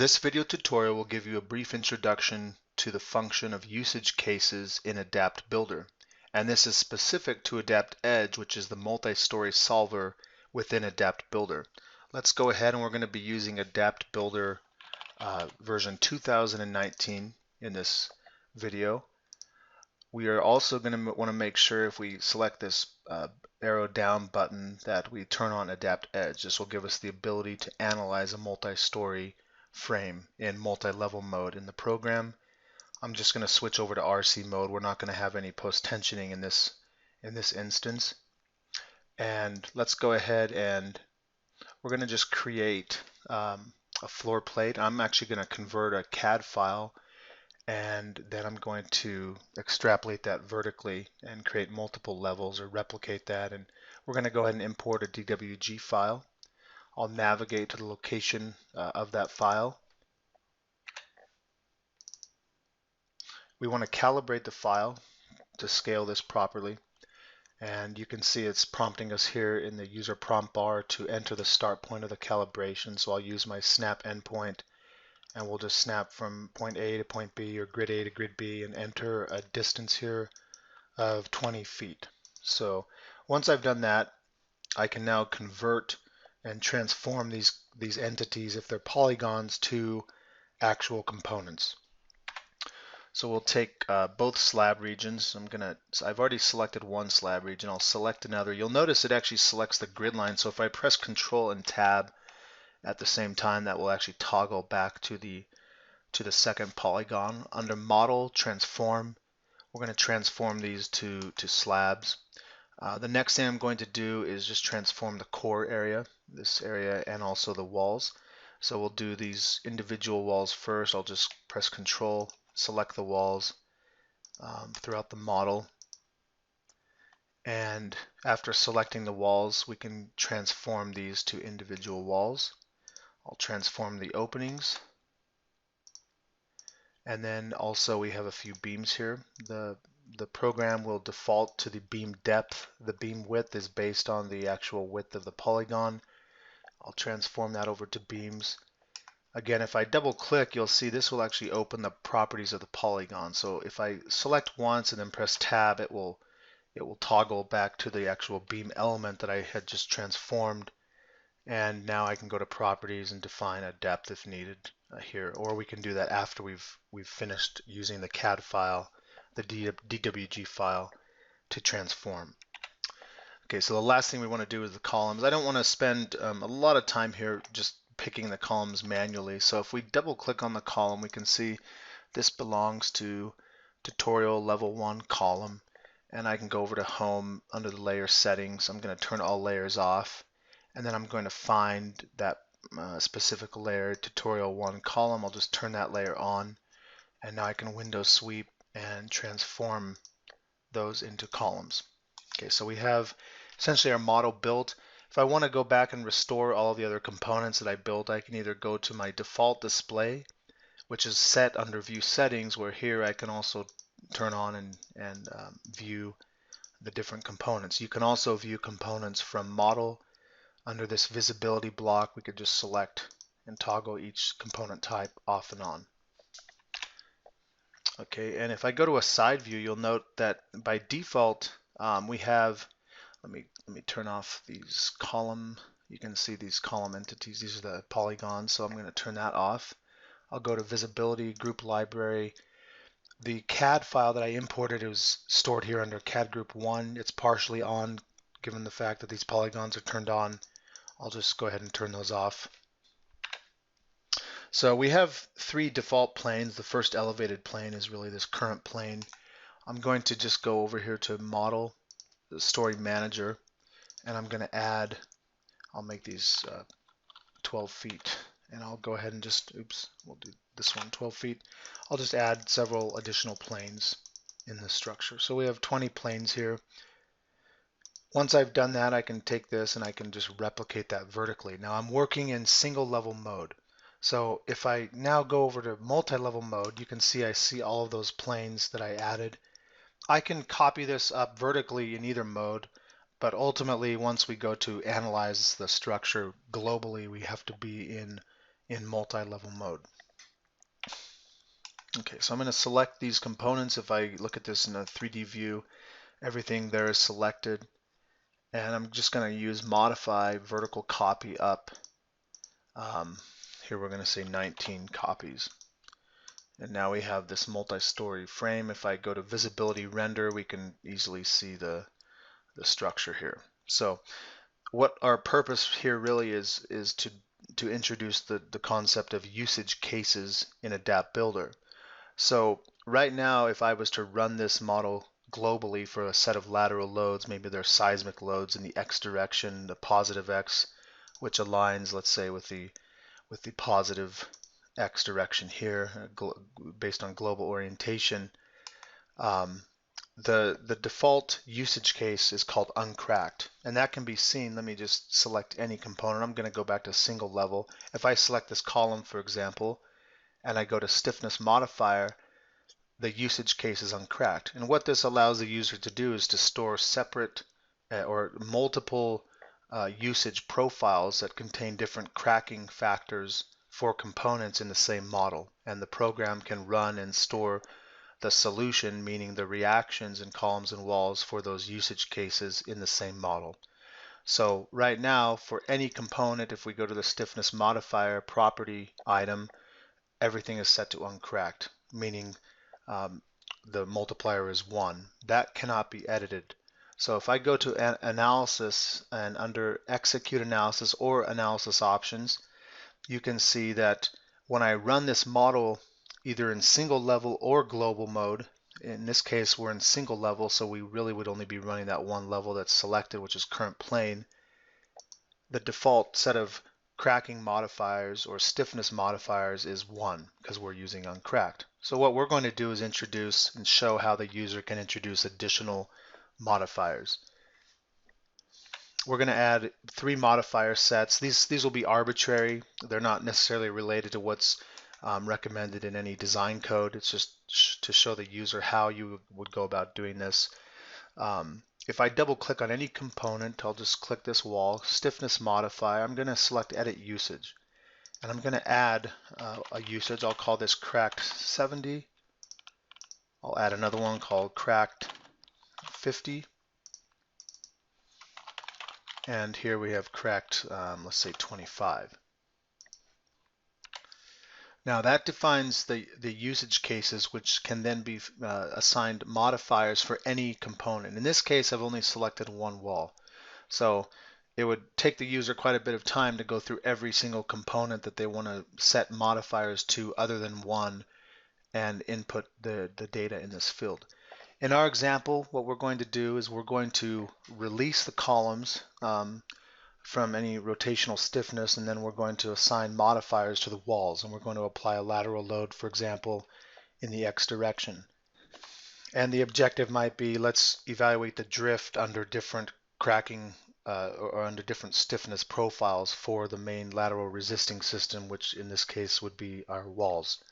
This video tutorial will give you a brief introduction to the function of usage cases in Adapt Builder, and this is specific to Adapt Edge, which is the multi-story solver within Adapt Builder. Let's go ahead, and we're going to be using Adapt Builder version 2019 in this video. We are also going to want to make sure if we select this arrow down button that we turn on Adapt Edge. This will give us the ability to analyze a multi-story frame in multi-level mode in the program. I'm just going to switch over to RC mode. We're not going to have any post-tensioning in this instance. And let's go ahead and we're going to just create a floor plate. I'm actually going to convert a CAD file, and then I'm going to extrapolate that vertically and create multiple levels or replicate that. And we're going to go ahead and import a DWG file. I'll navigate to the location of that file. We want to calibrate the file to scale this properly, and you can see it's prompting us here in the user prompt bar to enter the start point of the calibration. So I'll use my snap endpoint, and we'll just snap from point A to point B or grid A to grid B and enter a distance here of 20 feet. So once I've done that, I can now convert and transform these entities, if they're polygons, to actual components. So we'll take both slab regions. I've already selected one slab region. I'll select another. You'll notice it actually selects the grid line. So if I press Control and Tab at the same time, that will actually toggle back to the second polygon. Under Model, Transform, we're going to transform these to slabs. The next thing I'm going to do is just transform the core area, this area, and also the walls. So we'll do these individual walls first. I'll just press Control, select the walls throughout the model. And after selecting the walls, we can transform these to individual walls. I'll transform the openings. And then also we have a few beams here. The program will default to the beam depth. The beam width is based on the actual width of the polygon. I'll transform that over to beams. Again, if I double click, you'll see this will actually open the properties of the polygon. So if I select once and then press Tab, it will toggle back to the actual beam element that I had just transformed. And now I can go to properties and define a depth if needed here, or we can do that after we've finished using the CAD file, the DWG file, to transform. Okay, so the last thing we want to do is the columns. I don't want to spend a lot of time here just picking the columns manually. So if we double click on the column, we can see this belongs to tutorial level 1 column, and I can go over to home under the layer settings. I'm going to turn all layers off, and then I'm going to find that specific layer, tutorial 1 column. I'll just turn that layer on, and now I can window sweep and transform those into columns. Okay, so we have essentially our model built. If I want to go back and restore all of the other components that I built, I can either go to my default display, which is set under view settings, where here I can also turn on and view the different components. You can also view components from model. Under this visibility block, we could just select and toggle each component type off and on. Okay, and if I go to a side view, you'll note that by default we have, let me turn off these column. You can see these column entities. These are the polygons, so I'm going to turn that off. I'll go to visibility, group library. The CAD file that I imported is stored here under CAD group 1. It's partially on, given the fact that these polygons are turned on. I'll just go ahead and turn those off. So we have 3 default planes. The first elevated plane is really this current plane. I'm going to just go over here to Model, the Story Manager, and I'm going to add, I'll make these 12 feet, and I'll go ahead and just, we'll do this one 12 feet. I'll just add several additional planes in the structure. So we have 20 planes here. Once I've done that, I can take this and I can just replicate that vertically. Now I'm working in single level mode. So if I now go over to multi-level mode, you can see I see all of those planes that I added. I can copy this up vertically in either mode, but ultimately once we go to analyze the structure globally, we have to be in in multi-level mode. Okay, so I'm going to select these components. If I look at this in a 3D view, everything there is selected. And I'm just going to use modify vertical copy up. Here we're going to say 19 copies. And now we have this multi-story frame. If I go to visibility render, we can easily see the structure here. So what our purpose here really is to introduce the concept of usage cases in Adapt Builder. So right now, if I was to run this model globally for a set of lateral loads, maybe they're seismic loads in the x direction, the positive x, which aligns, let's say, with the positive x direction here, based on global orientation. The default usage case is called uncracked, and that can be seen. Let me just select any component. I'm going to go back to single level. If I select this column, for example, and I go to stiffness modifier, the usage case is uncracked. And what this allows the user to do is to store separate or multiple usage profiles that contain different cracking factors for components in the same model. And the program can run and store the solution, meaning the reactions in columns and walls for those usage cases in the same model. So right now, for any component, if we go to the stiffness modifier property item, everything is set to uncracked, meaning the multiplier is 1. That cannot be edited. So if I go to analysis and under execute analysis or analysis options, you can see that when I run this model either in single level or global mode, in this case we're in single level, so we really would only be running that one level that's selected, which is current plane. The default set of cracking modifiers or stiffness modifiers is 1 because we're using uncracked. So what we're going to do is introduce and show how the user can introduce additional modifiers. We're going to add 3 modifier sets. These will be arbitrary. They're not necessarily related to what's recommended in any design code. It's just to show the user how you would go about doing this. If I double click on any component, I'll just click this wall, stiffness modifier. I'm going to select edit usage. And I'm going to add a usage. I'll call this cracked 70. I'll add another one called cracked 50. And here we have cracked, let's say 25. Now that defines the usage cases, which can then be assigned modifiers for any component. In this case, I've only selected one wall. So it would take the user quite a bit of time to go through every single component that they want to set modifiers to other than one and input the data in this field. In our example, what we're going to do is we're going to release the columns from any rotational stiffness, and then we're going to assign modifiers to the walls, and we're going to apply a lateral load, for example, in the x direction. And the objective might be, let's evaluate the drift under different cracking or under different stiffness profiles for the main lateral resisting system, which in this case would be our walls.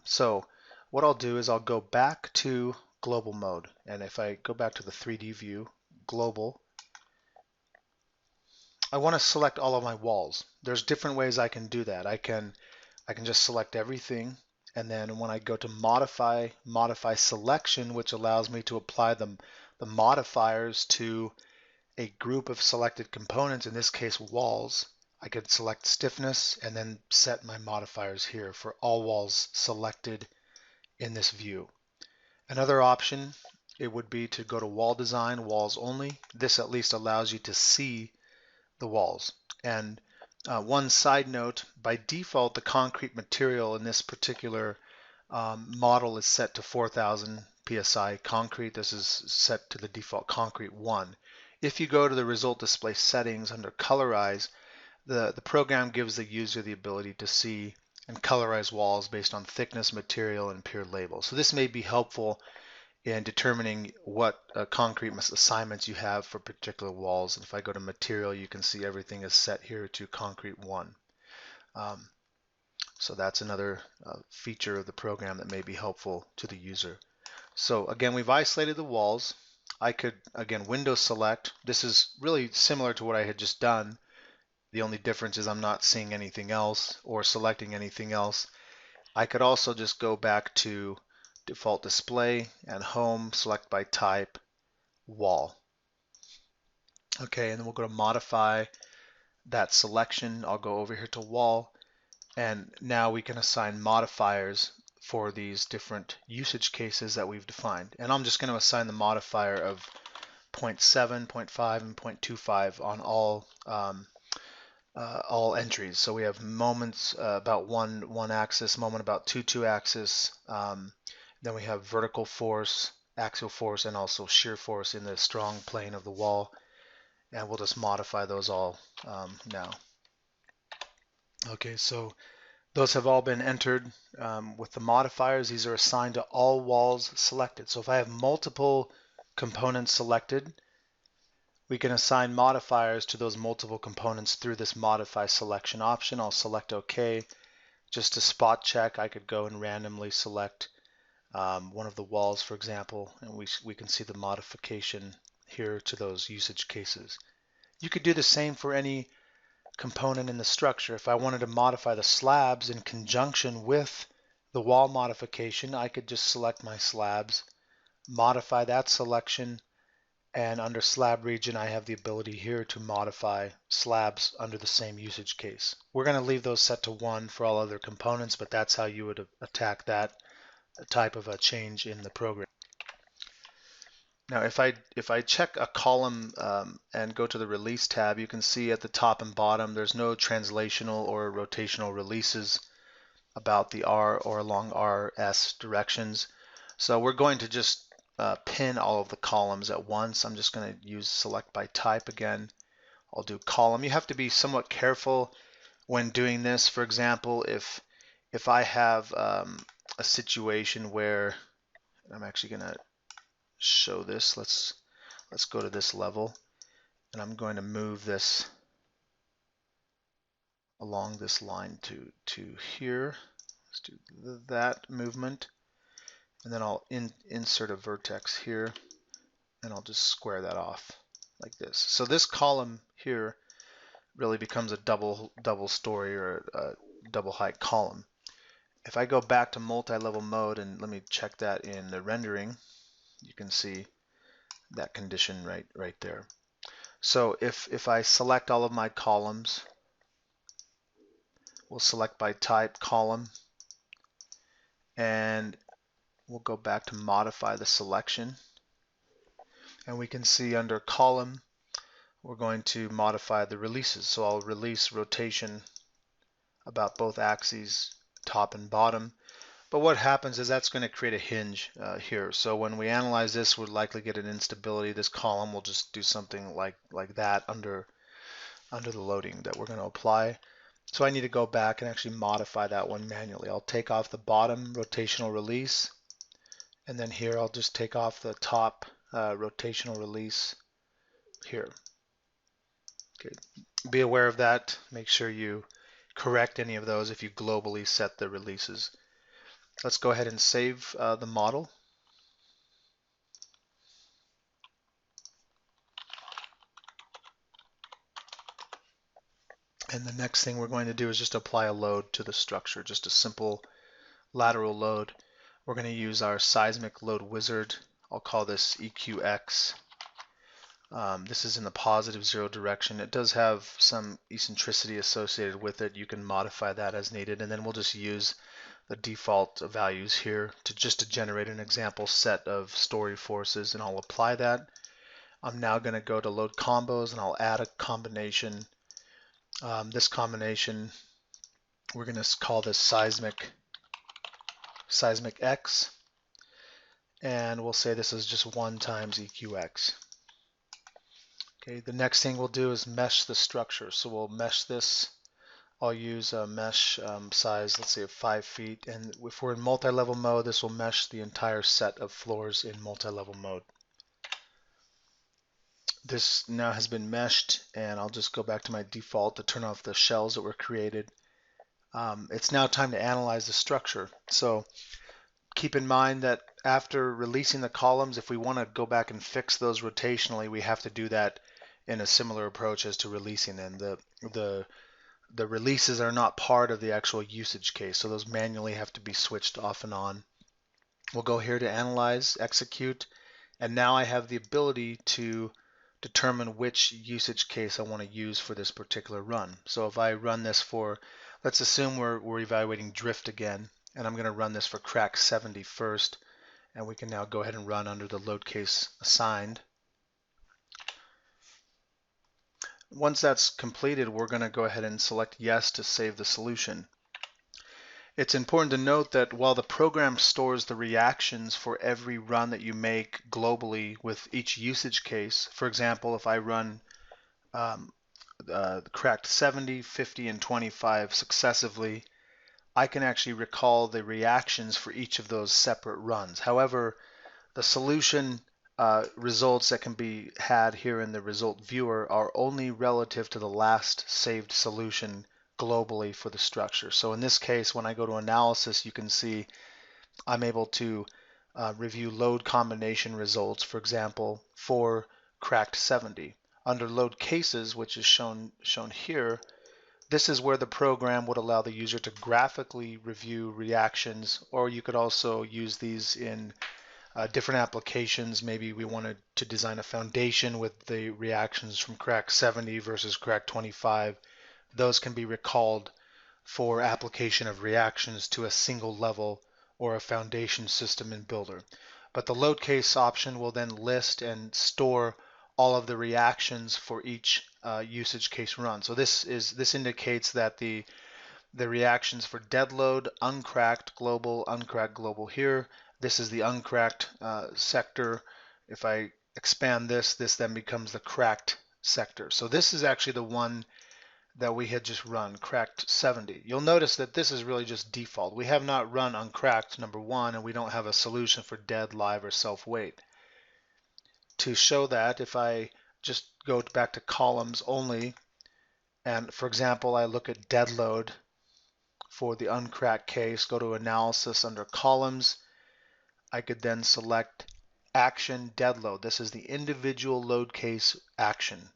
So what I'll do is I'll go back to global mode, and if I go back to the 3D view, global, I want to select all of my walls. There's different ways I can do that. I can just select everything, and then when I go to modify selection, which allows me to apply the modifiers to a group of selected components, in this case walls, I could select stiffness and then set my modifiers here for all walls selected in this view. Another option, it would be to go to wall design, walls only. This at least allows you to see the walls. And one side note, by default the concrete material in this particular model is set to 4,000 psi concrete. This is set to the default concrete 1. If you go to the result display settings under colorize, the program gives the user the ability to see and colorize walls based on thickness, material, and pure label. So this may be helpful in determining what concrete assignments you have for particular walls. And if I go to material, you can see everything is set here to concrete 1. So that's another feature of the program that may be helpful to the user. So again, we've isolated the walls. I could, again, window select. This is really similar to what I had just done The only difference is I'm not seeing anything else or selecting anything else. I could also just go back to default display and home, select by type, wall. Okay, and then we'll go to modify that selection. I'll go over here to wall, and now we can assign modifiers for these different usage cases that we've defined. And I'm just going to assign the modifier of 0.7, 0.5, and 0.25 on all entries. So we have moments about one axis, moment about two axis. Then we have vertical force, axial force, and also shear force in the strong plane of the wall. And we'll just modify those all now. Okay, so those have all been entered with the modifiers. These are assigned to all walls selected. So if I have multiple components selected, we can assign modifiers to those multiple components through this modify selection option. I'll select OK. Just to spot check, I could go and randomly select one of the walls, for example, and we can see the modification here to those usage cases. You could do the same for any component in the structure. If I wanted to modify the slabs in conjunction with the wall modification, I could just select my slabs, modify that selection, and under slab region I have the ability here to modify slabs under the same usage case. We're going to leave those set to 1 for all other components, but that's how you would attack that type of a change in the program. Now if I check a column and go to the release tab, you can see at the top and bottom there's no translational or rotational releases about the R or along RS directions. So we're going to just pin all of the columns at once. I'm just going to use select by type again. I'll do column. You have to be somewhat careful when doing this. For example, if I have a situation where I'm actually going to show this, let's go to this level, and I'm going to move this along this line to here. Let's do that movement, and then I'll insert a vertex here, and I'll just square that off like this. So this column here really becomes a double story or a double height column. If I go back to multi-level mode and let me check that in the rendering, you can see that condition right there. So if I select all of my columns, we'll select by type column, and we'll go back to modify the selection, and we can see under column we're going to modify the releases. So I'll release rotation about both axes, top and bottom. But what happens is that's going to create a hinge here. So when we analyze this, we'll likely get an instability. This column will just do something like that under the loading that we're going to apply. So I need to go back and actually modify that one manually. I'll take off the bottom rotational release, and then here I'll just take off the top rotational release here. Okay. Be aware of that. Make sure you correct any of those if you globally set the releases. Let's go ahead and save the model. And the next thing we're going to do is just apply a load to the structure, just a simple lateral load. We're going to use our seismic load wizard. I'll call this EQX. This is in the positive 0 direction. It does have some eccentricity associated with it. You can modify that as needed, and then we'll just use the default values here to generate an example set of story forces, and I'll apply that. I'm now going to go to load combos, and I'll add a combination. This combination, we're going to call this seismic X, and we'll say this is just 1 times EQX. Okay, the next thing we'll do is mesh the structure. So we'll mesh this. I'll use a mesh size, let's say of 5 feet, and if we're in multi-level mode, this will mesh the entire set of floors in multi-level mode. This now has been meshed, and I'll just go back to my default to turn off the shells that were created. It's now time to analyze the structure. So keep in mind that after releasing the columns, if we want to go back and fix those rotationally, we have to do that in a similar approach as to releasing them. The the releases are not part of the actual usage case, so those manually have to be switched off and on. We'll go here to Analyze, Execute, and now I have the ability to determine which usage case I want to use for this particular run. So if I run this for, let's assume we're evaluating drift again, and I'm going to run this for crack 70 first, and we can now go ahead and run under the load case assigned. Once that's completed, we're going to go ahead and select yes to save the solution. It's important to note that while the program stores the reactions for every run that you make globally with each usage case, for example, if I run cracked 70, 50, and 25 successively, I can actually recall the reactions for each of those separate runs. However, the solution results that can be had here in the result viewer are only relative to the last saved solution globally for the structure. So in this case, when I go to analysis, you can see I'm able to review load combination results, for example, for cracked 70. Under load cases, which is shown here, this is where the program would allow the user to graphically review reactions, or you could also use these in different applications. Maybe we wanted to design a foundation with the reactions from crack 70 versus crack 25. Those can be recalled for application of reactions to a single level or a foundation system in Builder. But the load case option will then list and store all of the reactions for each usage case run. So this indicates that the reactions for dead load, uncracked global here. This is the uncracked sector. If I expand this then becomes the cracked sector. So this is actually the one that we had just run, cracked 70. You'll notice that this is really just default. We have not run uncracked number 1, and we don't have a solution for dead, live, or self-weight. To show that, if I just go back to columns only, and for example, I look at dead load for the uncracked case, go to analysis under columns, I could then select action dead load. This is the individual load case action.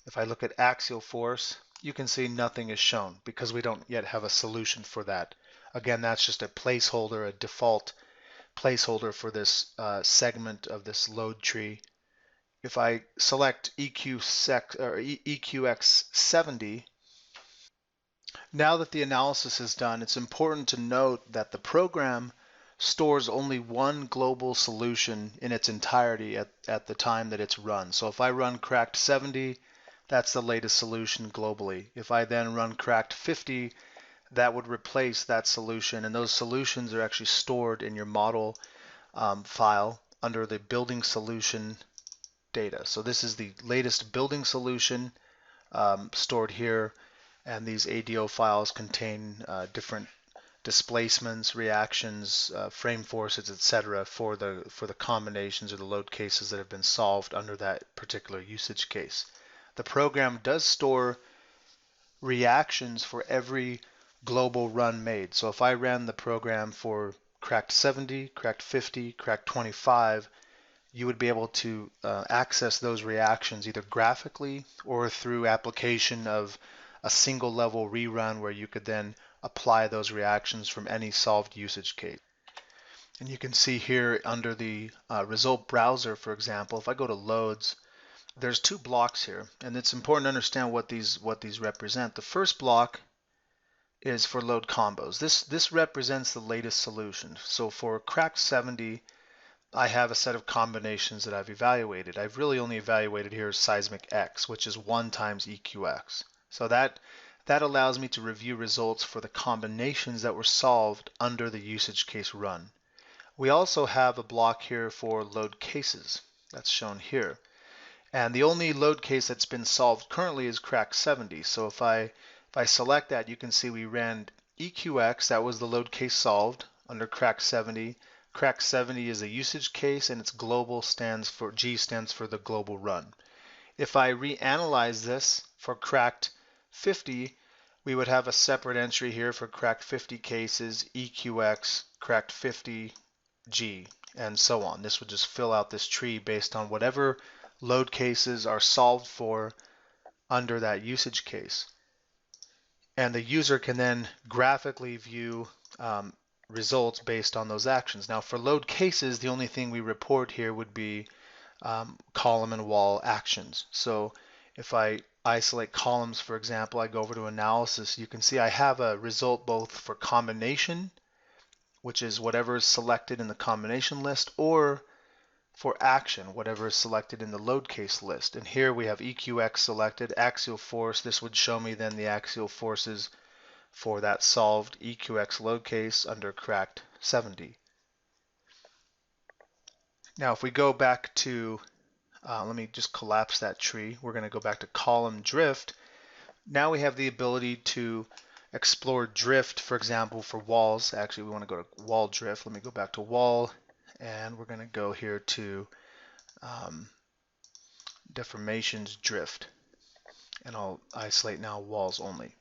If I look at axial force, you can see nothing is shown because we don't yet have a solution for that. Again, that's just a placeholder, a default placeholder for this segment of this load tree. If I select EQX70, now that the analysis is done, it's important to note that the program stores only one global solution in its entirety at the time that it's run. So if I run cracked 70, that's the latest solution globally. If I then run cracked 50, that would replace that solution, and those solutions are actually stored in your model file under the building solution data. So this is the latest building solution stored here, and these ADO files contain different displacements, reactions, frame forces, etc. for the combinations or the load cases that have been solved under that particular usage case. The program does store reactions for every global run made. So if I ran the program for cracked 70, cracked 50, cracked 25, you would be able to access those reactions either graphically or through application of a single level rerun where you could then apply those reactions from any solved usage case. And you can see here under the result browser, for example, if I go to loads, there's two blocks here, and it's important to understand what these represent. The first block is for load combos. This represents the latest solution. So for crack 70, I have a set of combinations that I've evaluated. I've really only evaluated here seismic X, which is 1 times EQX. So that allows me to review results for the combinations that were solved under the usage case run. We also have a block here for load cases. That's shown here. And the only load case that's been solved currently is crack 70. So if I select that, you can see we ran EQX, that was the load case solved under crack 70. Crack 70 is a usage case, and its global G stands for the global run. If I reanalyze this for cracked 50, we would have a separate entry here for cracked 50 cases, EQX, cracked 50, G, and so on. This would just fill out this tree based on whatever load cases are solved for under that usage case. And the user can then graphically view results based on those actions. Now for load cases, the only thing we report here would be column and wall actions. So if I isolate columns, for example, I go over to analysis, you can see I have a result both for combination, which is whatever is selected in the combination list, or for action, whatever is selected in the load case list. And here we have EQX selected, axial force. This would show me then the axial forces for that solved EQX load case under cracked 70. Now if we go back to, let me just collapse that tree. We're going to go back to column drift. Now we have the ability to explore drift, for example, for walls. Actually, we want to go to wall drift. Let me go back to wall, and we're going to go here to deformations drift, and I'll isolate now walls only.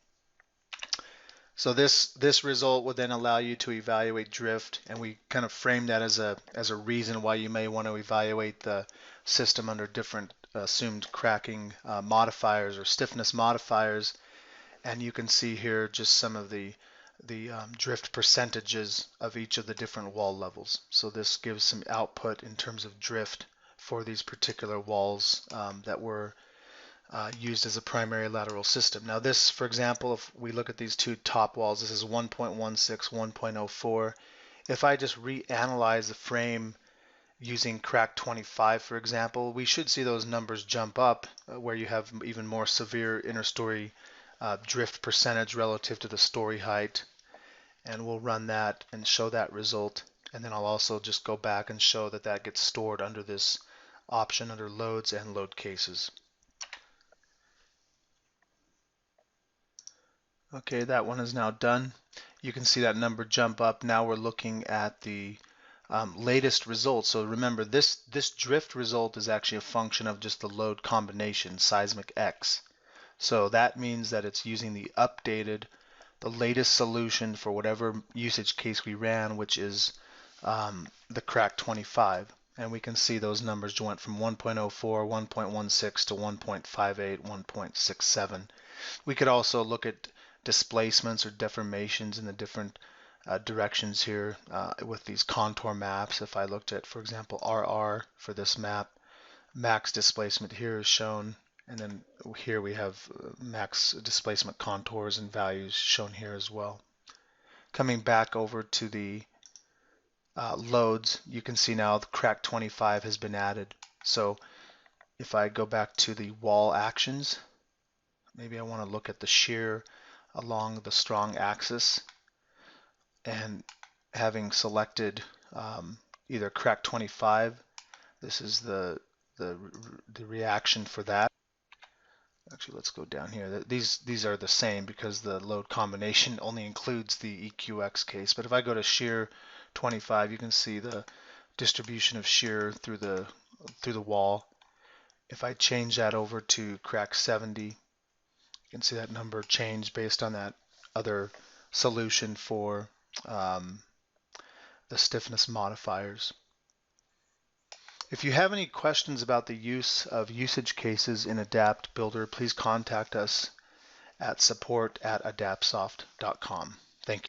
So this result would then allow you to evaluate drift, and we kind of frame that as a reason why you may want to evaluate the system under different assumed cracking modifiers or stiffness modifiers. And you can see here just some of the drift percentages of each of the different wall levels. So this gives some output in terms of drift for these particular walls that were used as a primary lateral system. Now this, for example, if we look at these two top walls, this is 1.16, 1.04. If I just reanalyze the frame using crack 25, for example, we should see those numbers jump up where you have even more severe interstory drift percentage relative to the story height. And we'll run that and show that result. And then I'll also just go back and show that that gets stored under this option under loads and load cases. Okay, that one is now done. You can see that number jump up. Now we're looking at the latest results. So remember, this drift result is actually a function of just the load combination, seismic X. So that means that it's using the latest solution for whatever usage case we ran, which is the crack 25. And we can see those numbers went from 1.04, 1.16 to 1.58, 1.67. We could also look at displacements or deformations in the different directions here with these contour maps. If I looked at, for example, RR for this map, max displacement here is shown, and then here we have max displacement contours and values shown here as well. Coming back over to the loads, you can see now the crack 25 has been added. So if I go back to the wall actions, maybe I want to look at the shear along the strong axis, and having selected either crack 25, this is the reaction for that. Actually, let's go down here. These are the same because the load combination only includes the EQX case. But if I go to shear 25, you can see the distribution of shear through the wall. If I change that over to crack 70, you can see that number change based on that other solution for the stiffness modifiers. If you have any questions about the use of usage cases in Adapt Builder, please contact us at support@adaptsoft.com. Thank you.